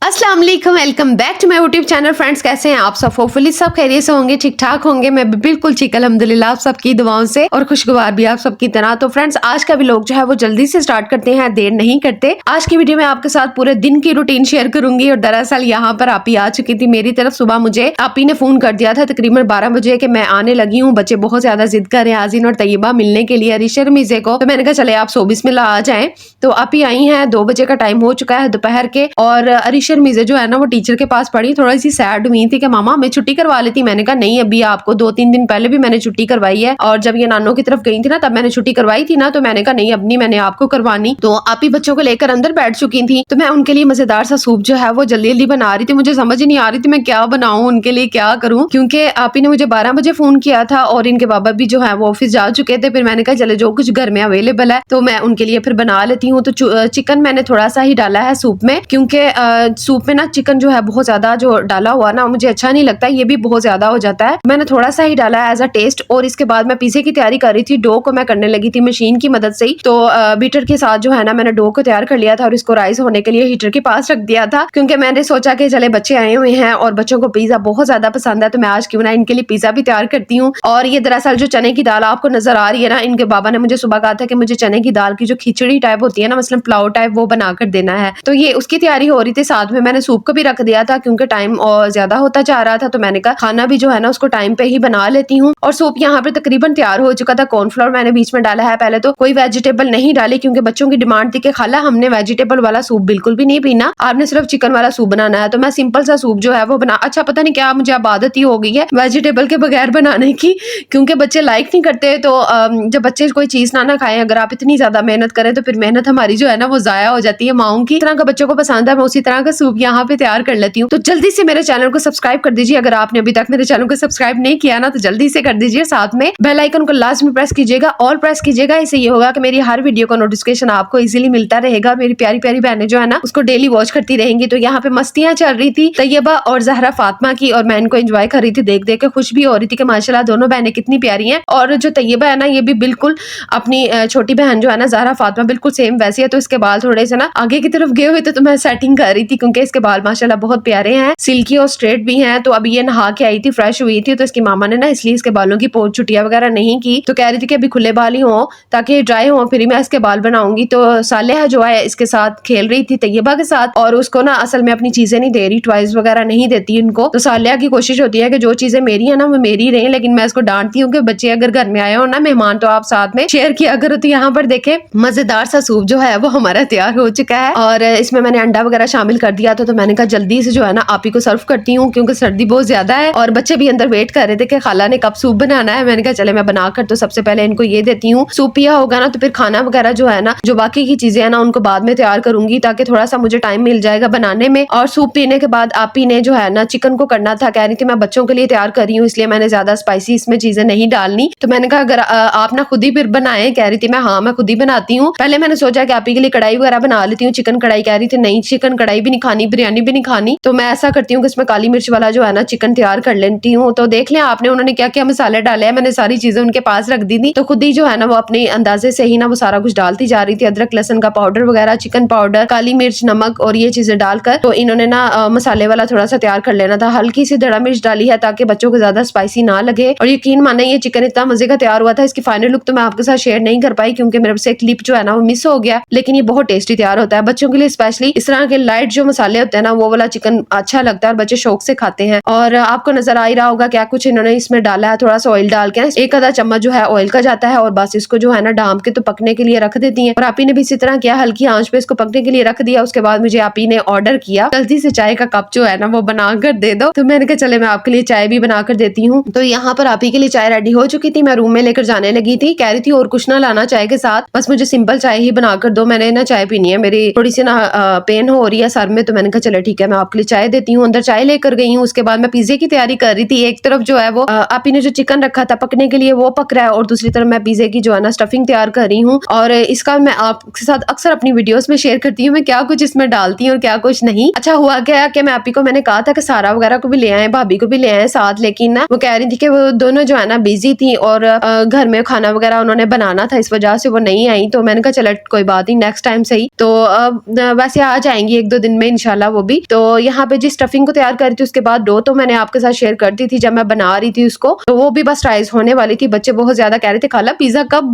अस्सलाम वालेकुम, welcome back to my YouTube channel. Friends, कैसे हैं आप सब? होपफुली सब खैरियत से होंगे, ठीक ठाक होंगे। मैं भी बिल्कुल ठीक अल्हम्दुलिल्लाह, आप सबकी दुआओं से और खुशगवार भी आप सबकी तरह। तो फ्रेंड्स, आज का व्लॉग जो है वो जल्दी से स्टार्ट करते हैं, देर नहीं करते। आज की वीडियो में आपके साथ पूरे दिन की रूटीन शेयर करूंगी। और दरअसल यहाँ पर आपी आ चुकी थी मेरी तरफ। सुबह मुझे आपी ने फोन कर दिया था तकरीबन 12 बजे कि मैं आने लगी हूँ। बच्चे बहुत ज्यादा जिद कर रहे हैं आजीन और तैयबा मिलने के लिए, अरिशर मीजे को। तो मैंने कहा चले आप सो बिस्मिल्लाह आ जाएं। तो आपी आई हैं, 2 बजे का टाइम हो चुका है दोपहर के। और अरिशर मीजे जो है ना वो टीचर के पास पड़ी, थोड़ी सी सैड हुई थी कि मामा मैं छुट्टी करवा लेती। मैंने कहा नहीं, अभी आपको 2-3 दिन पहले भी मैंने छुट्टी करवाई है, और जब ये नानों की तरफ गई थी ना तब मैंने छुट्टी करवाई थी ना। तो मैंने कहा नहीं, अब नहीं मैंने आपको करवानी। तो आप ही बच्चों को लेकर अंदर बैठ चुकी थी। तो मैं उनके लिए मजेदार सा सूप जो है वो जल्दी जल्दी बना रही थी। मुझे समझ ही नहीं आ रही थी मैं क्या बनाऊं, उनके लिए क्या करूं, क्योंकि आप ही ने मुझे 12 बजे फोन किया था और इनके बाबा भी जो है वो ऑफिस जा चुके थे। फिर मैंने कहा चले जो कुछ घर में अवेलेबल है तो मैं उनके लिए फिर बना लेती हूँ। तो चिकन मैंने थोड़ा सा ही डाला है सूप में, क्योंकि सूप में ना चिकन जो है बहुत ज्यादा जो डाला हुआ ना मुझे अच्छा नहीं लगता, ये भी बहुत ज्यादा हो जाता है। मैंने थोड़ा सा ही डाला है एज अ टेस्ट। और इसके बाद मैं पिज़्ज़े की तैयारी कर रही थी, डो को मैं करने लगी थी मशीन की मदद से ही। तो बीटर के साथ जो है ना मैंने डो को तैयार कर लिया था और इसको राइस होने के लिए हीटर के पास रख दिया था, क्योंकि मैंने सोचा कि चले बच्चे आए हुए हैं और बच्चों को पिज्जा बहुत ज्यादा पसंद है, तो मैं आज क्यों ना इनके लिए पिज्जा भी तैयार करती हूँ। और ये दरअसल जो चने की दाल आपको नजर आ रही है ना, इनके बाबा ने मुझे सुबह कहा था कि मुझे चने की दाल की जो खिचड़ी टाइप होती है ना, मतलब पुलाव टाइप, वो बनाकर देना है। तो ये उसकी तैयारी हो रही थी, साथ में मैंने सूप को भी रख दिया था क्योंकि टाइम और ज्यादा होता जा रहा था। तो मैंने कहा खाना भी जो है ना उसको टाइम पे ही बना लेती हूँ। और सूप यहाँ पे तकरीबन तैयार हो चुका था। कॉर्नफ्लोर मैंने बीच में डाला है, पहले तो कोई वेजिटेबल नहीं डाली क्योंकि बच्चों की डिमांड थी कि खाला हमने वेजिटेबल वाला सूप बिल्कुल भी नहीं पीना, आपने सिर्फ चिकन वाला सूप बनाना है। तो मैं सिंपल सा सूप जो है वो बना, अच्छा पता नहीं क्या मुझे अब आदत ही हो गई है वेजिटेबल के बगैर बनाने की, क्योंकि बच्चे लाइक नहीं करते। तो जब बच्चे कोई चीज ना खाएं, अगर आप इतनी ज्यादा मेहनत करें तो फिर मेहनत हमारी जो है ना वो जाया हो जाती है माओं की। तरह का बच्चों को पसंद है, मैं उसी तरह का सूप यहाँ पे तैयार कर लेती हूँ। तो जल्दी से मेरे चैनल को सब्सक्राइब कर दीजिए, अगर आपने अभी तक मेरे चैनल को सब्सक्राइब नहीं किया ना तो जल्दी से कर दीजिए। साथ में बेल आइकन को लाजमी प्रेस कीजिएगा, ऑल प्रेस कीजिएगा। इससे ये होगा कि मेरी हर वीडियो का नोटिफिकेशन आपको इजीली मिलता रहेगा। मेरी प्यारी प्यारी बहनें जो है ना उसको डेली वॉच करती रहेंगी। तो यहाँ पे मस्तियां चल रही थी तैयबा और जहरा फातिमा की, और मैं इनको एंजॉय कर रही थी, देख देख के खुश भी हो रही थी कि माशाल्लाह दोनों बहनें कितनी प्यारी हैं। और जो तैयबा है ना ये भी बिल्कुल अपनी छोटी बहन जो है ना जहरा फातिमा बिल्कुल सेम वैसी है। तो इसके बाल थोड़े से ना आगे की तरफ गए हुए थे, तो मैं सेटिंग कर रही थी क्योंकि इसके बाल माशाल्लाह बहुत प्यारे हैं, सिल्की और स्ट्रेट भी हैं। तो अभी ये नहा के आई थी, फ्रेश हुई थी, तो इसकी मामा ने ना इसलिए इसके बालों की पोंछ छुट्टियां वगैरह नहीं की। तो कह रही थी कि अभी खुले बाल ही हो ताकि ड्राई हो, फिर मैं इसके बाल बनाऊंगी। तो सालेहा जो है इसके साथ खेल रही थी तैयबा के साथ, और उसको ना असल में अपनी चीजें नहीं दे रही, टॉयज वगैरह नहीं देती उनको। तो सालेहा की कोशिश होती है कि जो चीजें मेरी है ना वो मेरी रहे, लेकिन मैं इसको डांटती हूँ कि बच्चे अगर घर में आए हो ना मेहमान तो आप साथ में शेयर किया करो। तो यहाँ पर देखे मजेदार सा सूप जो है वो हमारा तैयार हो चुका है, और इसमें मैंने अंडा वगैरह शामिल कर दिया था। तो मैंने कहा जल्दी से जो है ना आप ही को सर्व करती हूँ, क्योंकि सर्दी बहुत ज्यादा है और बच्चे भी अंदर वेट कर रहे थे कि खाला ने कब सूप बनाना है। मैंने कहा चले मैं बनाकर तो सबसे पहले इनको ये देती हूँ। सूप पिया होगा ना तो फिर खाना वगैरह जो है ना जो बाकी की चीजें है ना उनको बाद में तैयार करूंगी, ताकि थोड़ा सा मुझे टाइम मिल जाएगा बनाने में। और सूप पीने के बाद आप ही ने जो है ना चिकन को करना था, कह रही थी मैं बच्चों के लिए तैयार कर रही हूँ इसलिए मैंने ज्यादा स्पाइसी इसमें चीजें नहीं डालनी। तो मैंने कहा अगर आप ना खुद ही फिर बनाए, कह रही थी मैं खुद ही बनाती हूँ। पहले मैंने सोचा कि आप ही के लिए कढ़ाई वगैरह बना लेती हूँ, चिकन कढ़ाई, कह रही थी नहीं चिकन कढ़ाई भी नहीं खानी, बिरयानी भी नहीं खानी। तो मैं ऐसा करती हूँ कि इसमें काली मिर्च वाला जो है ना चिकन तैयार कर लेती हूँ। तो देख लिया आपने उन्होंने क्या क्या मसाले डाले हैं, मैंने सारी चीजें उनके पास रख दी थी। तो खुद ही जो है ना वो अपने अंदाजे से ही ना वो सारा कुछ डालती जा रही थी, अदरक लहसुन का पाउडर वगैरह, चिकन पाउडर, काली मिर्च, नमक और ये चीजें डालकर। तो इन्होंने ना मसाले वाला थोड़ा सा तैयार कर लेना था। हल्की सी दड़ा मिर्च डाली है ताकि बच्चों को ज्यादा स्पाइसी ना लगे। और यकीन माने ये चिकन इतना मजे का तैयार हुआ था, इसकी फाइनल लुक तो मैं आपके साथ शेयर नहीं कर पाई क्योंकि मेरे से क्लिप जो है ना वो मिस हो गया, लेकिन ये बहुत टेस्टी तैयार होता है बच्चों के लिए। स्पेशली इस तरह के लाइट जो मसाले होते हैं ना वो वाला चिकन अच्छा लगता है और बच्चे शौक से खाते हैं। और आपको नजर आ ही रहा होगा क्या कुछ इन्होंने इसमें डाला है, थोड़ा सा ऑयल डाल के एक आधा चम्मच जो है ऑयल का जाता है, और बस इसको जो है ना डाम के तो पकने के लिए रख देती है। और आप ही ने भी इसी तरह किया, हल्की आंच पे इसको पकने के लिए रख दिया। उसके बाद मुझे आप ही ने ऑर्डर किया जल्दी से चाय का कप जो है ना वो बनाकर दे दो। तो मैंने कहा चले मैं आपके लिए चाय भी बनाकर देती हूँ। तो यहाँ पर आप ही के लिए चाय रेडी हो चुकी थी, मैं रूम में लेकर जाने लगी थी। कह रही थी और कुछ ना लाना चाय के साथ, बस मुझे सिंपल चाय ही बनाकर दो, मैंने ना चाय पीनी है, मेरी थोड़ी सी ना पेन हो रही है सर में। तो मैंने कहा चलो ठीक है मैं आपके लिए चाय देती हूँ। अंदर चाय लेकर गई हूँ। उसके बाद मैं पिज्जे की तैयारी कर रही थी। एक तरफ जो है वो आप ही ने जो चिकन रखा था पकने के लिए वो पक रहा है, और दूसरी तरफ मैं पिज्जे की जो है ना स्टफिंग तैयार कर रही हूँ। और इसका मैं आपके साथ अक्सर अपनी वीडियोस में शेयर करती हूँ मैं क्या कुछ इसमें डालती हूँ और क्या कुछ नहीं। अच्छा हुआ क्या कि मैं आप ही को मैंने कहा था कि सारा वगैरह को भी ले आए, भाभी को भी ले आए साथ, लेकिन ना वो कह रही थी कि वो दोनों जो है ना बिजी थी और घर में खाना वगैरह उन्होंने बनाना था, इस वजह से वो नहीं आई। तो मैंने कहा चलो कोई बात नहीं नेक्स्ट टाइम सही। तो वैसे आ जाएंगी 1-2 दिन में इंशाल्लाह वो भी। तो यहाँ पे जी स्टफिंग को तैयार कर रही थी, उसके बाद डो तो मैंने आपके साथ शेयर कर दी थी जब मैं बना रही थी उसको, तो वो भी बस ट्राइज होने वाली थी। बच्चे बहुत ज्यादा कह रहे थे खाला पिज्जा कब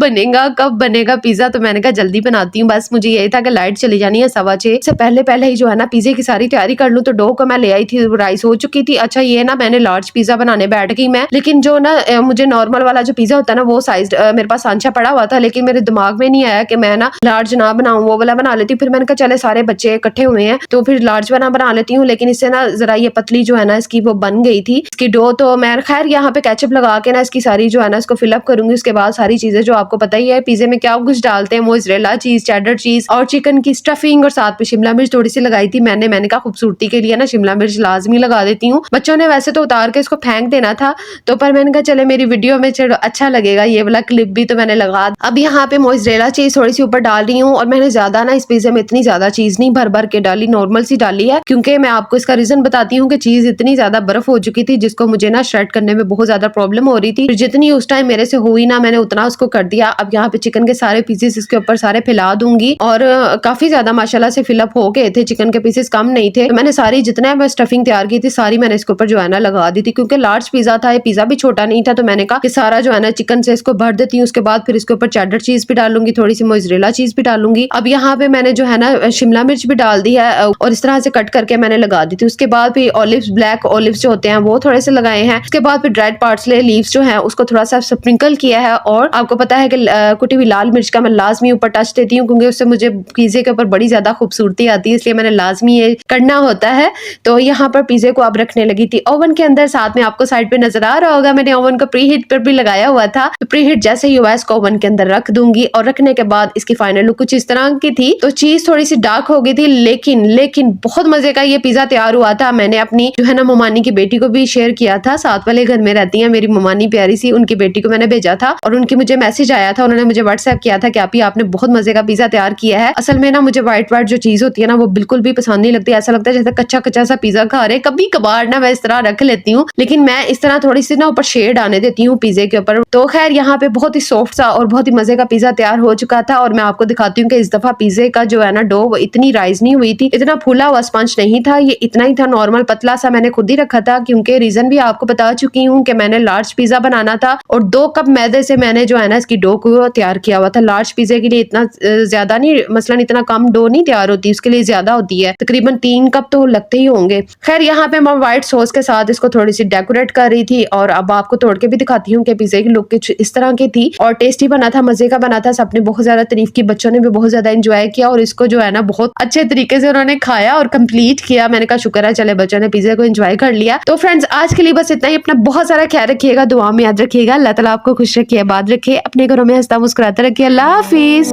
बनेगा पिज्जा, तो मैंने कहा जल्दी बनाती हूँ, बस मुझे यही था कि लाइट चली जानी है 6:15 से पहले ही जो है ना पिज्जे की सारी तैयारी कर लूँ। तो डो को मैं ले आई थी, राइस हो चुकी थी। अच्छा ये ना मैंने लार्ज पिज्जा बनाने बैठ गई मैं, लेकिन जो ना मुझे नॉर्मल वाला जो पिज्जा होता है ना वो साइज मेरे पास सांचा पड़ा हुआ था, लेकिन मेरे दिमाग में नहीं आया कि मैं ना लार्ज ना बनाऊं, वो वाला बना लेती। फिर मैंने कहा चले सारे बच्चे इकट्ठे हुए हैं तो फिर लार्ज वाला बना लेती हूँ, लेकिन इससे ना जरा ये पतली जो है ना इसकी वो बन गई थी इसकी डो। तो मैं खैर यहाँ पे केचप लगा के ना इसकी सारी जो है ना इसको फिलअप करूंगी। उसके बाद सारी चीजें जो आपको पता ही है पिज्जे में क्या कुछ डालते हैं, मोज़रेला चीज, चेडर चीज और चिकन की स्टफिंग, और साथ में शिमला मिर्च थोड़ी सी लगाई थी मैंने कहा खूबसूरती के लिए ना शिमला मिर्च लाजमी लगा देती हूँ। बच्चों ने वैसे तो उतार के इसको फेंक देना था, तो पर मैंने कहा चले मेरी वीडियो में चलो अच्छा लगेगा ये वाला क्लिप भी, तो मैंने लगा। अब यहाँ पे मोज़रेला चीज थोड़ी सी ऊपर डाल रही हूँ, और मैंने ज्यादा ना इस पिज्जे में इतनी ज्यादा चीज नहीं भर के डाली, नॉर्मल सी डाली है, क्योंकि मैं आपको इसका रीजन बताती हूँ कि चीज इतनी ज्यादा बर्फ हो चुकी थी जिसको मुझे ना श्रेड करने में बहुत ज्यादा प्रॉब्लम हो रही थी। जितनी उस टाइम मेरे से हुई ना मैंने उतना उसको कर दिया। अब यहाँ पे चिकन के सारे पीसेस इसके ऊपर सारे फैला दूंगी, और काफी ज्यादा माशाल्लाह से फिलअप हो गए थे, चिकन के पीसेस कम नहीं थे। तो मैंने सारी जितना मैं स्टफिंग तैयार की थी सारी मैंने इसके ऊपर जो है ना लगा दी थी, क्योंकि लार्ज पिज्जा था, ये पिज्जा भी छोटा नहीं था। तो मैंने कहा कि सारा जो है ना चिकन से इसको भर देती हूँ, उसके बाद फिर इसके ऊपर चेडर चीज भी डालूंगी, थोड़ी सी मोज़रेला चीज भी डालूंगी। अब यहाँ पे मैंने जो है ना शिमला मिर्च भी डाल दी है और इस तरह से कट करके मैंने लगा दी थी। उसके बाद फिर ऑलिव्स, ब्लैक ऑलिव्स जो होते हैं वो थोड़े से लगाए हैं। उसके बाद फिर ड्राइड पार्सले लीव्स जो है उसको थोड़ा सा स्प्रिंकल किया है, और आपको पता है कि कुटी हुई लाल मिर्च का मैं लाजमी ऊपर टच देती हूँ, क्योंकि उससे मुझे पिज्जे के ऊपर बड़ी ज्यादा खूबसूरती आती है, इसलिए मैंने लाजमी ये करना होता है। तो यहाँ पर पिज्जे को अब रखने लगी थी ओवन के अंदर। साथ में आपको साइड पे नजर आ रहा होगा मैंने ओवन को प्री हीट पर भी लगाया हुआ था। तो प्री हीट जैसे ही हुआ इसको ओवन के अंदर रख दूंगी, और रखने के बाद इसकी फाइनल लुक कुछ इस तरह की थी। तो चीज थोड़ी सी डार्क हो गई थी, लेकिन बहुत मजे का ये पिज्जा तैयार हुआ था। मैंने अपनी जो है ना ममानी की बेटी को भी शेयर किया था, साथ वाले घर में रहती है मेरी ममानी प्यारी सी, उनकी बेटी को मैंने भेजा था और उनकी मुझे मैसेज आया था, उन्होंने मुझे व्हाट्सएप किया था कि आपने बहुत मजे का पिज्जा तैयार किया है। असल में ना मुझे व्हाइट जो चीज होती है ना वो बिल्कुल भी पसंद नहीं लगती, ऐसा लगता है जैसे कच्चा सा पिज्जा खा रहे। कभी कभार ना मैं इस तरह रख लेती हूँ, लेकिन मैं इस तरह थोड़ी सी ना ऊपर शेड आने देती हूँ पिज्जे के ऊपर। तो खैर यहाँ पे बहुत ही सॉफ्ट सा और बहुत ही मजे का पिज्जा तैयार हो चुका था, और मैं आपको दिखाती हूँ कि इस दफा पिज्जे का जो है ना डो वो इतनी राइज नहीं हुई थी, इतना फूला हुआ स्पंज नहीं था, ये इतना ही था नॉर्मल पतला सा। मैंने खुद ही रखा था क्योंकि रीजन भी आपको बता चुकी हूँ कि मैंने लार्ज पिज्जा बनाना था, और 2 कप मैदे से मैंने जो है ना इसकी डो को तैयार किया हुआ था। लार्ज पिज्जे के लिए इतना ज्यादा नहीं, मसलन इतना कम डो नहीं तैयार होती, उसके लिए ज्यादा होती है, तकरीबन 3 कप तो लगते ही होंगे। खैर यहाँ पे मैं व्हाइट सॉस के साथ इसको थोड़ी सी डेकोरेट कर रही थी, और अब आपको तोड़ के भी दिखाती हूँ कि पिज्जे की लुक कुछ इस तरह की थी, और टेस्टी बना था, मजे का बना था। सबने बहुत ज्यादा तारीफ की, बच्चों ने भी बहुत ज्यादा एंजॉय किया, और इसको जो है ना बहुत अच्छे तरीके से उन्होंने खाया और कंप्लीट किया। मैंने कहा शुक्र है चले बच्चों ने पिज्जे को एंजॉय कर लिया। तो फ्रेंड्स आज के लिए बस इतना ही। अपना बहुत सारा ख्याल रखिएगा, दुआ में याद रखिएगा। अल्लाह ताला आपको खुश रखिए, आबाद रखिए, अपने घरों में हंसता मुस्कुराता रखिए। अल्लाह हाफिज।